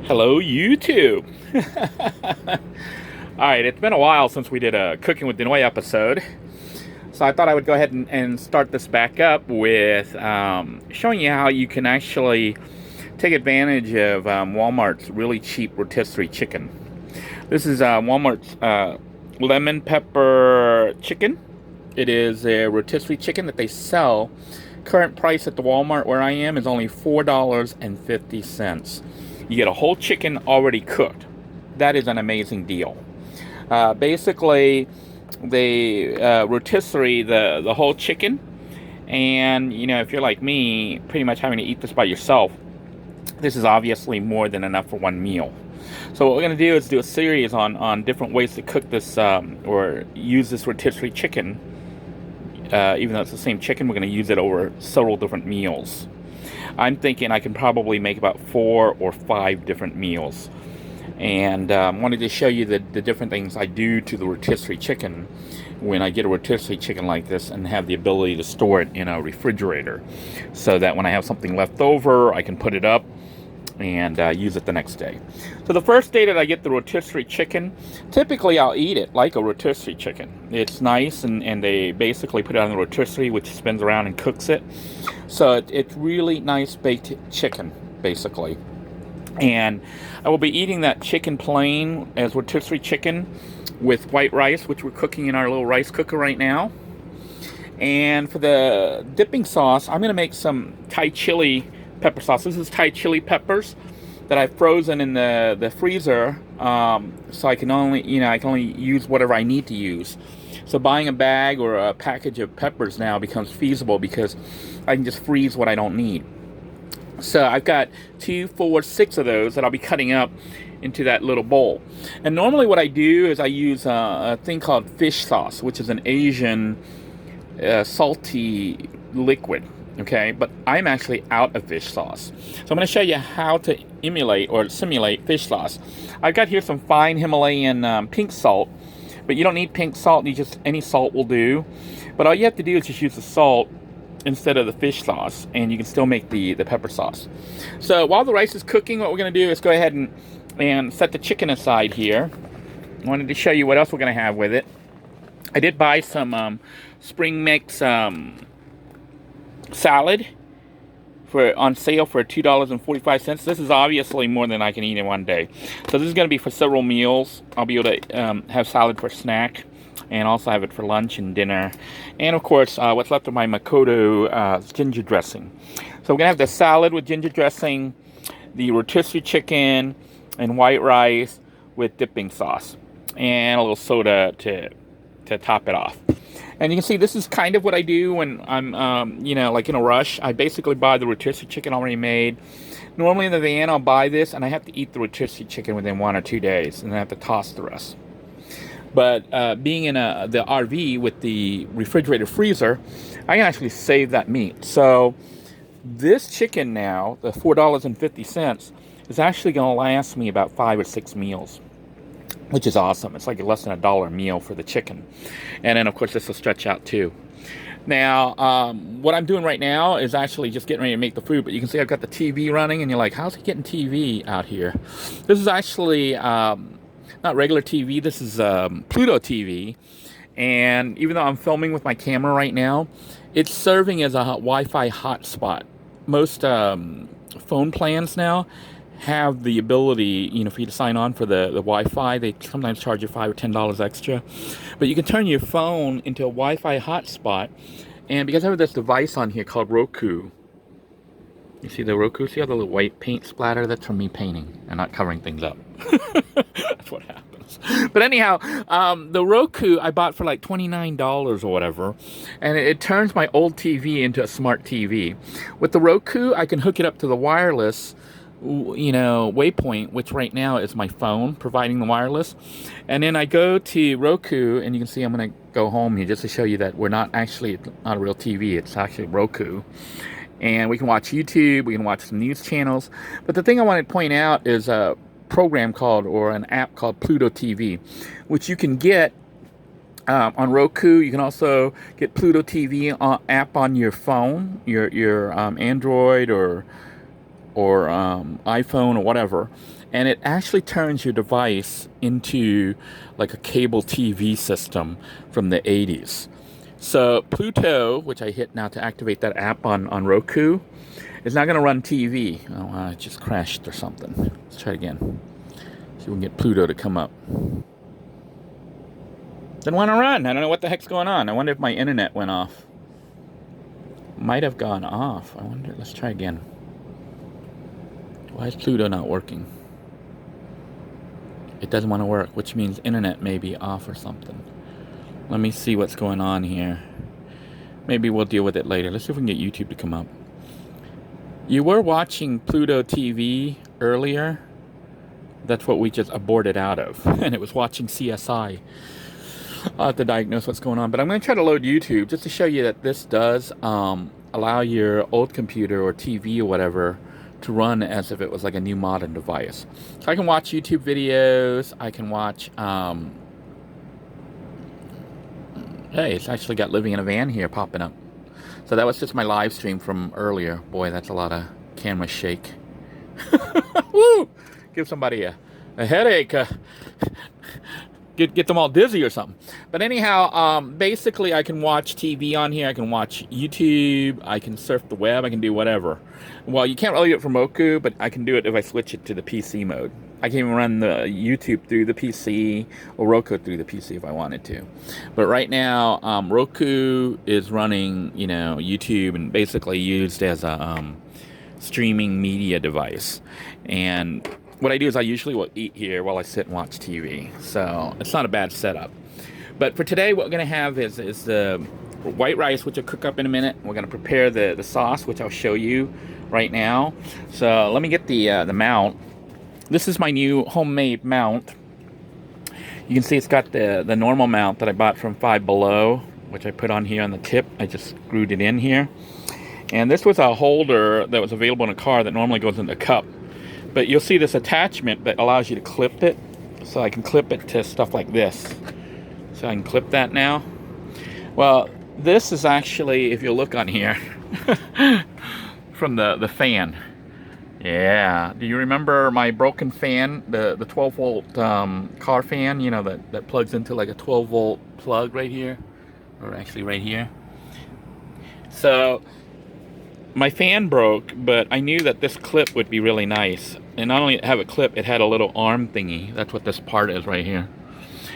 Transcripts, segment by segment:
Hello, YouTube. All right, it's been a while since we did a Cooking with Denoy episode, so I thought I would go ahead and start this back up with showing you how you can actually take advantage of Walmart's really cheap rotisserie chicken. This is Walmart's lemon pepper chicken. It is a rotisserie chicken that they sell. Current price at the Walmart where I am is only $4.50. You get a whole chicken already cooked. That is an amazing deal. Basically, they rotisserie the whole chicken, and if you're like me, pretty much having to eat this by yourself, this is obviously more than enough for one meal. So what we're going to do is do a series on different ways to cook this or use this rotisserie chicken. Even though it's the same chicken, we're going to use it over several different meals. I'm thinking I can probably make about 4 or 5 different meals. And wanted to show you the different things I do to the rotisserie chicken when I get a rotisserie chicken like this, and have the ability to store it in a refrigerator, so that when I have something left over, I can put it up and use it the next day. So the first day that I get the rotisserie chicken, typically I'll eat it like a rotisserie chicken. It's nice, and they basically put it on the rotisserie, which spins around and cooks it. So it's really nice baked chicken, basically. And I will be eating that chicken plain as rotisserie chicken with white rice, which we're cooking in our little rice cooker right now. And for the dipping sauce, I'm going to make some Thai chili pepper sauce. This is Thai chili peppers that I've frozen in the freezer, so I can only use whatever I need to use. So buying a bag or a package of peppers now becomes feasible, because I can just freeze what I don't need. So I've got 2, 4, 6 of those that I'll be cutting up into that little bowl. And normally what I do is I use a thing called fish sauce, which is an Asian salty liquid. Okay, but I'm actually out of fish sauce. So I'm going to show you how to emulate or simulate fish sauce. I've got here some fine Himalayan pink salt, but you don't need pink salt. Any salt will do. But all you have to do is just use the salt instead of the fish sauce, and you can still make the pepper sauce. So while the rice is cooking, what we're going to do is go ahead and set the chicken aside here. I wanted to show you what else we're going to have with it. I did buy some spring mix salad on sale for $2.45. This is obviously more than I can eat in one day. So this is going to be for several meals. I'll be able to have salad for snack, and also have it for lunch and dinner. And of course, what's left of my Makoto ginger dressing. So we're going to have the salad with ginger dressing, the rotisserie chicken, and white rice with dipping sauce, and a little soda to top it off. And you can see this is kind of what I do when I'm, like in a rush. I basically buy the rotisserie chicken already made. Normally in the van, I'll buy this, and I have to eat the rotisserie chicken within 1 or 2 days, and then I have to toss the rest. But being in the RV with the refrigerator freezer, I can actually save that meat. So this chicken now, the $4.50, is actually going to last me about 5 or 6 meals, which is awesome. It's like less than $1 a meal for the chicken. And then, of course, this will stretch out too. Now, what I'm doing right now is actually just getting ready to make the food. But you can see I've got the TV running, and you're like, how's he getting TV out here? This is actually not regular TV. This is Pluto TV. And even though I'm filming with my camera right now, it's serving as a Wi-Fi hotspot. Most phone plans now have the ability, for you to sign on for the Wi-Fi. They sometimes charge you $5 or $10 extra, but you can turn your phone into a Wi-Fi hotspot. And because I have this device on here called Roku, you see the Roku? See all the little white paint splatter? That's from me painting and not covering things up. That's what happens. But anyhow, the Roku I bought for like $29 or whatever, and it turns my old TV into a smart TV. With the Roku, I can hook it up to the wireless waypoint, which right now is my phone providing the wireless. And then I go to Roku, and you can see I'm going to go home here just to show you that we're not a real TV. It's actually Roku. And we can watch YouTube, we can watch some news channels. But the thing I want to point out is a program an app called Pluto TV, which you can get on Roku. You can also get Pluto TV app on your phone, your Android or or iPhone or whatever, and it actually turns your device into like a cable TV system from the 80s. So Pluto, which I hit now to activate that app on Roku, is not going to run TV. Oh, it just crashed or something. Let's try it again. See if we can get Pluto to come up. Didn't want to run. I don't know what the heck's going on. I wonder if my internet went off. Might have gone off. I wonder. Let's try again. Why is Pluto not working? It doesn't want to work, which means internet may be off or something. Let me see what's going on here. Maybe we'll deal with it later. Let's see if we can get YouTube to come up. You were watching Pluto TV earlier. That's what we just aborted out of. And it was watching CSI. I'll have to diagnose what's going on. But I'm going to try to load YouTube just to show you that this does allow your old computer or TV or whatever to run as if it was like a new modern device. So I can watch YouTube videos. I can watch... hey, it's actually got Living in a Van here popping up. So that was just my live stream from earlier. Boy, that's a lot of camera shake. Woo! Give somebody a headache. Get them all dizzy or something. But anyhow, basically I can watch TV on here. I can watch YouTube. I can surf the web. I can do whatever. Well, you can't really do it from Roku, but I can do it if I switch it to the PC mode. I can even run the YouTube through the PC or Roku through the PC if I wanted to. But right now, Roku is running, you know, YouTube and basically used as a streaming media device. And what I do is I usually will eat here while I sit and watch TV. So it's not a bad setup. But for today, what we're going to have is the white rice, which I'll cook up in a minute. We're going to prepare the sauce, which I'll show you right now. So let me get the mount. This is my new homemade mount. You can see it's got the normal mount that I bought from Five Below, which I put on here on the tip. I just screwed it in here. And this was a holder that was available in a car that normally goes in the cup. But you'll see this attachment that allows you to clip it. So I can clip it to stuff like this. So I can clip that now. Well, this is actually, if you look on here, from the fan. Yeah. Do you remember my broken fan? The 12 volt car fan, you know, that plugs into like a 12 volt plug right here. Or actually right here. So my fan broke, but I knew that this clip would be really nice. And not only have a clip, it had a little arm thingy. That's what this part is right here.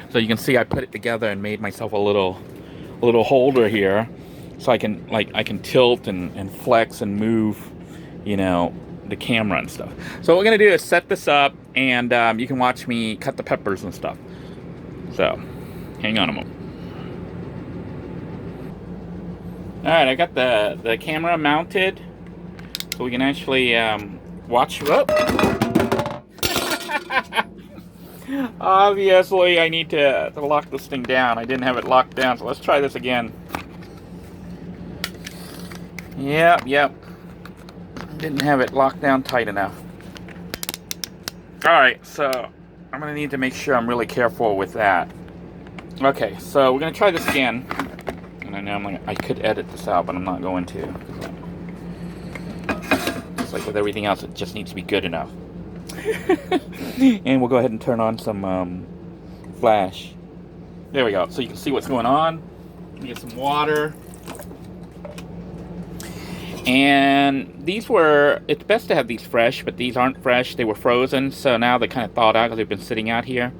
So you can see I put it together and made myself a little holder here, so I can tilt and flex and move, you know, the camera and stuff. So what we're gonna do is set this up, and you can watch me cut the peppers and stuff. So hang on a moment. All right, I got the camera mounted, so we can actually watch. Whoop. Obviously, I need to lock this thing down. I didn't have it locked down, so let's try this again. Yep. Didn't have it locked down tight enough. Alright, so I'm going to need to make sure I'm really careful with that. Okay, so we're going to try this again. And I know I could edit this out, but I'm not going to. Just like with everything else, it just needs to be good enough. And we'll go ahead and turn on some flash. There we go. So you can see what's going on. Get some water. And these were, it's best to have these fresh, but these aren't fresh. They were frozen, so now they're kind of thawed out because they've been sitting out here.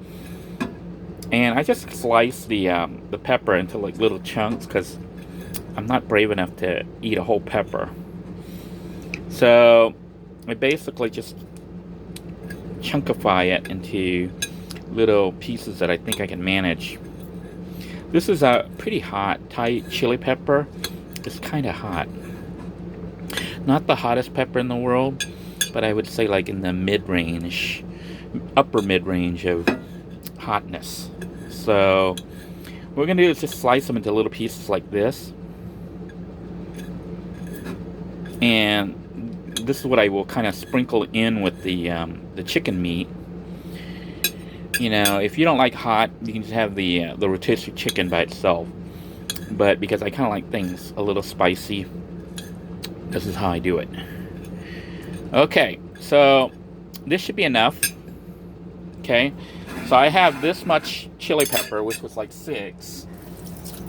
And I just sliced the pepper into like little chunks because I'm not brave enough to eat a whole pepper. So I basically just chunkify it into little pieces that I think I can manage. This is a pretty hot Thai chili pepper. It's kind of hot. Not the hottest pepper in the world, but I would say like in the mid-range, upper mid-range of hotness. So what we're going to do is just slice them into little pieces like this. And this is what I will kind of sprinkle in with the chicken meat. You know, if you don't like hot, you can just have the rotisserie chicken by itself. But because I kind of like things a little spicy, this is how I do it. Okay, so this should be enough. Okay, so I have this much chili pepper, which was like 6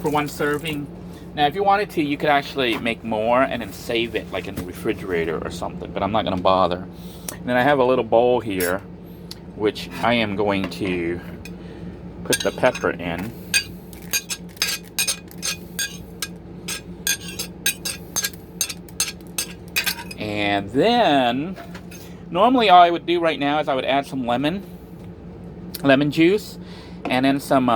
for one serving. Now, if you wanted to, you could actually make more and then save it like in the refrigerator or something, but I'm not gonna bother. And then I have a little bowl here, which I am going to put the pepper in. And then, normally all I would do right now is I would add some lemon juice, and then some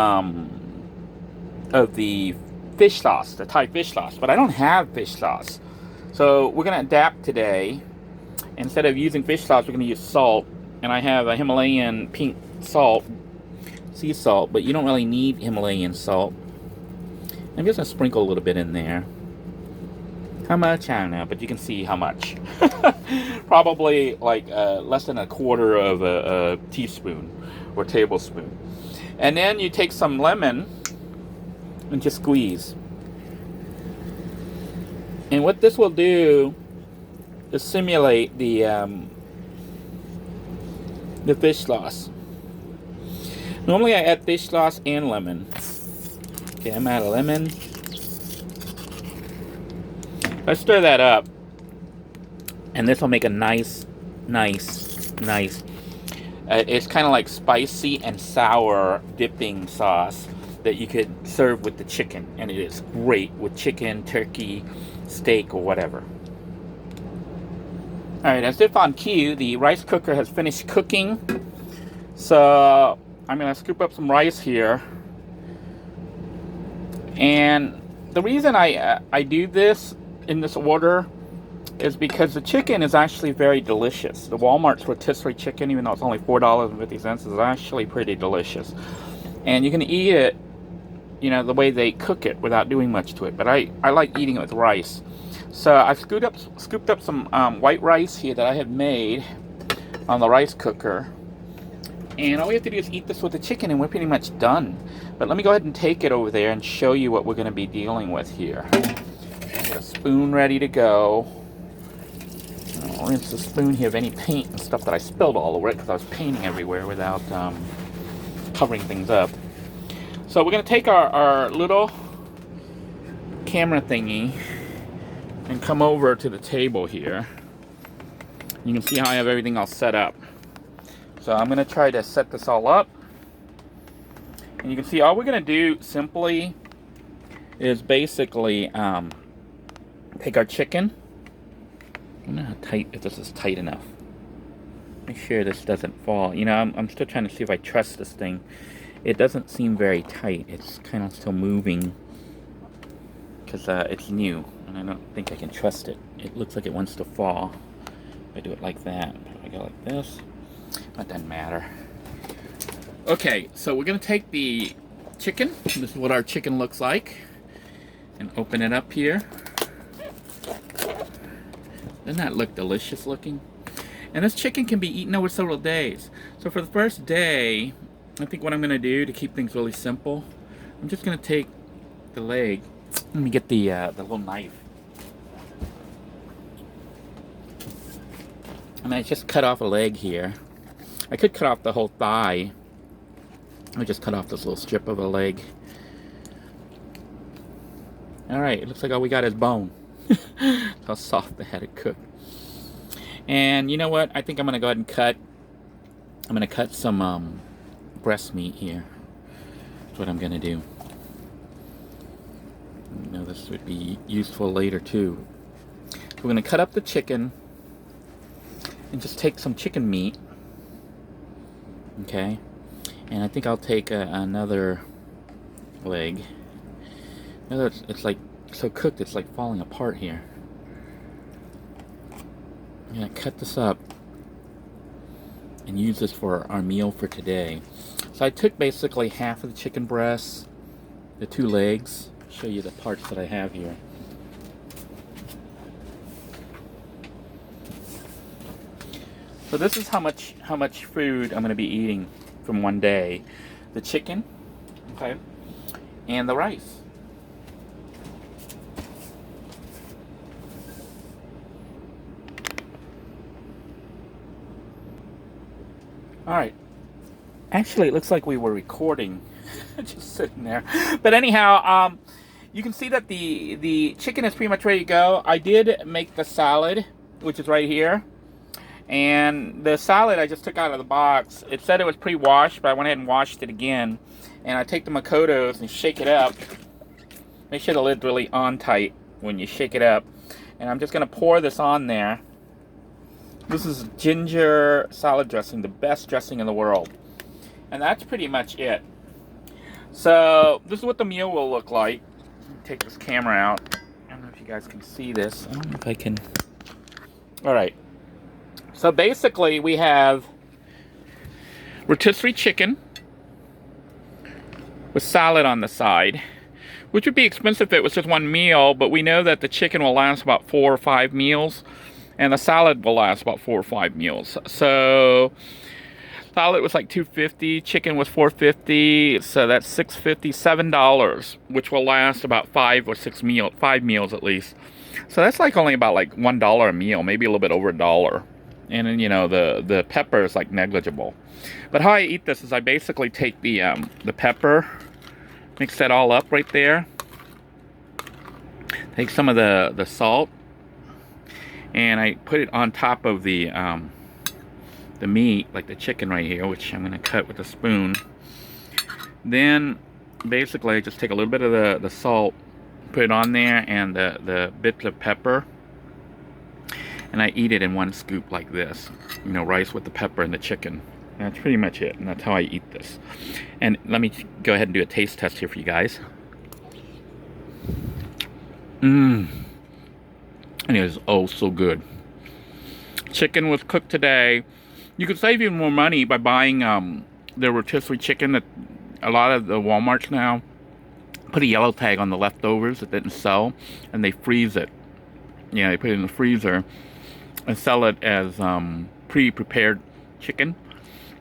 of the fish sauce, the Thai fish sauce. But I don't have fish sauce. So we're gonna adapt today. Instead of using fish sauce, we're gonna use salt. And I have a Himalayan pink salt, sea salt, but you don't really need Himalayan salt. I'm just gonna sprinkle a little bit in there. How much? I don't know, but you can see how much. Probably like less than a quarter of a teaspoon or tablespoon. And then you take some lemon and just squeeze. And what this will do is simulate the fish sauce. Normally I add fish sauce and lemon. Okay, I'm out of lemon. I stir that up, and this will make a nice. It's kind of like spicy and sour dipping sauce that you could serve with the chicken, and it is great with chicken, turkey, steak, or whatever. Alright, as if on cue, the rice cooker has finished cooking. So I'm going to scoop up some rice here. And the reason I do this in this order is because the chicken is actually very delicious. The Walmart's rotisserie chicken, even though it's only $4.50, is actually pretty delicious. And you can eat it, you know, the way they cook it without doing much to it. But I like eating it with rice. So I scooped up some white rice here that I have made on the rice cooker. And all we have to do is eat this with the chicken and we're pretty much done. But let me go ahead and take it over there and show you what we're going to be dealing with here. Get a spoon ready to go. I'll rinse the spoon here of any paint and stuff that I spilled all over it because I was painting everywhere without covering things up. So we're going to take our little camera thingy and come over to the table here. You can see how I have everything all set up. So I'm going to try to set this all up. And you can see all we're going to do simply is basically take our chicken. I don't know how tight, if this is tight enough. Make sure this doesn't fall. You know, I'm still trying to see if I trust this thing. It doesn't seem very tight. It's kind of still moving because it's new. And I don't think I can trust it. It looks like it wants to fall. If I do it like that, if I go like this, that doesn't matter. Okay, so we're going to take the chicken. This is what our chicken looks like. And open it up here. Doesn't that look delicious looking? And this chicken can be eaten over several days. So for the first day, I think what I'm going to do to keep things really simple, I'm just going to take the leg. Let me get the little knife. And I just cut off a leg here. I could cut off the whole thigh. I just cut off this little strip of a leg. Alright, it looks like all we got is bone. How soft they had it cooked. And you know what? I think I'm going to go ahead and cut. I'm going to cut some breast meat here. That's what I'm going to do. You know, this would be useful later too. So we're going to cut up the chicken and just take some chicken meat. Okay. And I think I'll take another leg. It's like so cooked, it's like falling apart here. I'm gonna cut this up and use this for our meal for today. So I took basically half of the chicken breast, the 2 legs. I'll show you the parts that I have here. So this is how much food I'm gonna be eating from one day. The chicken, okay, and the rice. All right. Actually, it looks like we were recording. Just sitting there. But anyhow, you can see that the chicken is pretty much ready to go. I did make the salad, which is right here. And the salad I just took out of the box. It said it was pre-washed, but I went ahead and washed it again. And I take the Makotos and shake it up. Make sure the lid's really on tight when you shake it up. And I'm just going to pour this on there. This is ginger salad dressing, the best dressing in the world. And that's pretty much it. So this is what the meal will look like. Take this camera out. I don't know if you guys can see this. I don't know if I can. All right. So basically we have rotisserie chicken with salad on the side, which would be expensive if it was just one meal, but we know that the chicken will last about 4 or 5 meals, and the salad will last about 4 or 5 meals. So salad was like $2.50, chicken was $4.50, so that's $6.50, $7, which will last about 5 meals at least. So that's like only about like $1 a meal, maybe a little bit over $1. And then, you know, the pepper is like negligible. But how I eat this is I basically take the pepper, mix that all up right there. Take some of the salt, and I put it on top of the meat, like the chicken right here, which I'm going to cut with a spoon. Then basically I just take a little bit of the salt, put it on there, and the bits of pepper, and I eat it in one scoop like this. You know, rice with the pepper and the chicken. And that's pretty much it, and that's how I eat this. And let me go ahead and do a taste test here for you guys. And it is oh so good. Chicken was cooked today. You could save even more money by buying the rotisserie chicken. That a lot of the Walmarts now put a yellow tag on the leftovers that didn't sell, and they freeze it. Yeah, they put it in the freezer and sell it as pre-prepared chicken,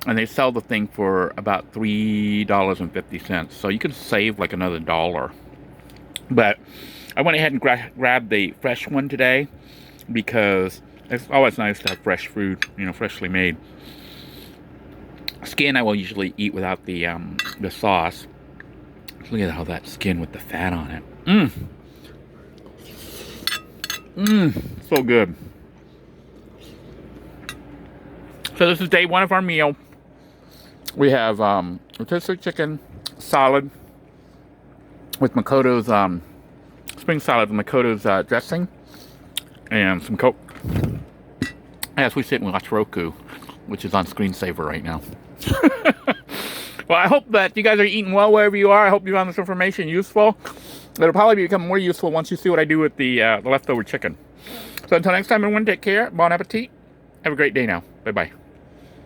and they sell the thing for about $3.50. So you could save like another $1. But I went ahead and grabbed the fresh one today because it's always nice to have fresh food, you know, freshly made. Skin I will usually eat without the sauce. Look at how that skin with the fat on it. So good. So this is day 1 of our meal. We have rotisserie chicken, salad with Makoto's spring salad with Makoto's dressing, and some Coke. As we sit and watch Roku, which is on screensaver right now. Well, I hope that you guys are eating well wherever you are. I hope you found this information useful. It'll probably become more useful once you see what I do with the leftover chicken. So until next time, everyone, take care. Bon appetit. Have a great day now. Bye-bye.